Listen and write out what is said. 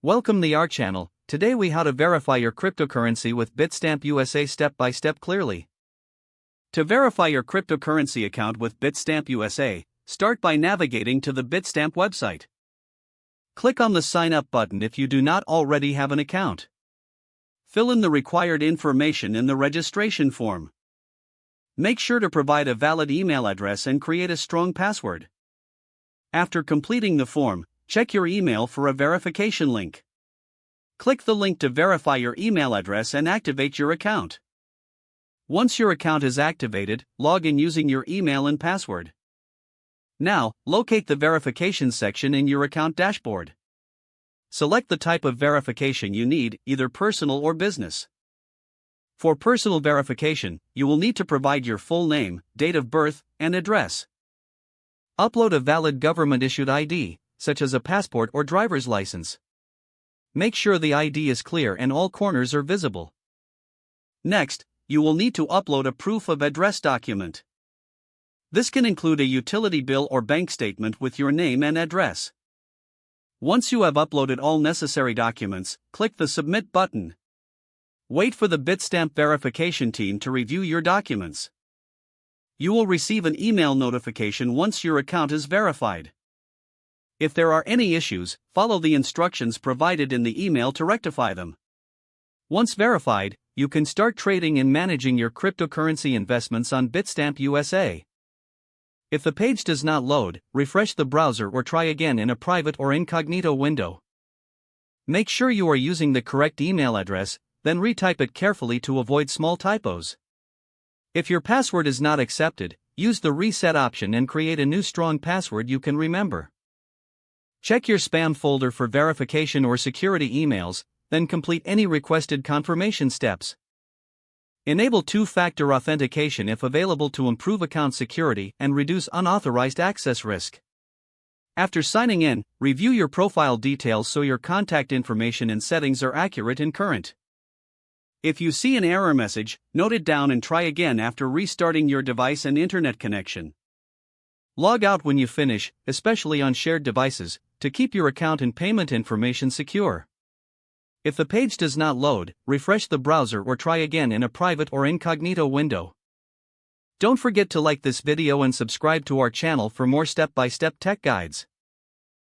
Welcome to our channel. Today we how to verify your cryptocurrency with Bitstamp USA step by step clearly. To verify your cryptocurrency account with Bitstamp USA, start by navigating to the Bitstamp website. Click on the sign up button if you do not already have an account. Fill in the required information in the registration form. Make sure to provide a valid email address and create a strong password. After completing the form, check your email for a verification link. Click the link to verify your email address and activate your account. Once your account is activated, log in using your email and password. Now, locate the verification section in your account dashboard. Select the type of verification you need, either personal or business. For personal verification, you will need to provide your full name, date of birth, and address. Upload a valid government-issued ID, such as a passport or driver's license. Make sure the ID is clear and all corners are visible. Next, you will need to upload a proof of address document. This can include a utility bill or bank statement with your name and address. Once you have uploaded all necessary documents, click the Submit button. Wait for the Bitstamp verification team to review your documents. You will receive an email notification once your account is verified. If there are any issues, follow the instructions provided in the email to rectify them. Once verified, you can start trading and managing your cryptocurrency investments on Bitstamp USA. If the page does not load, refresh the browser or try again in a private or incognito window. Make sure you are using the correct email address, then retype it carefully to avoid small typos. If your password is not accepted, use the reset option and create a new strong password you can remember. Check your spam folder for verification or security emails, then complete any requested confirmation steps. Enable two-factor authentication if available to improve account security and reduce unauthorized access risk. After signing in, review your profile details so your contact information and settings are accurate and current. If you see an error message, note it down and try again after restarting your device and internet connection. Log out when you finish, especially on shared devices, to keep your account and payment information secure. If the page does not load, refresh the browser or try again in a private or incognito window. Don't forget to like this video and subscribe to our channel for more step-by-step tech guides.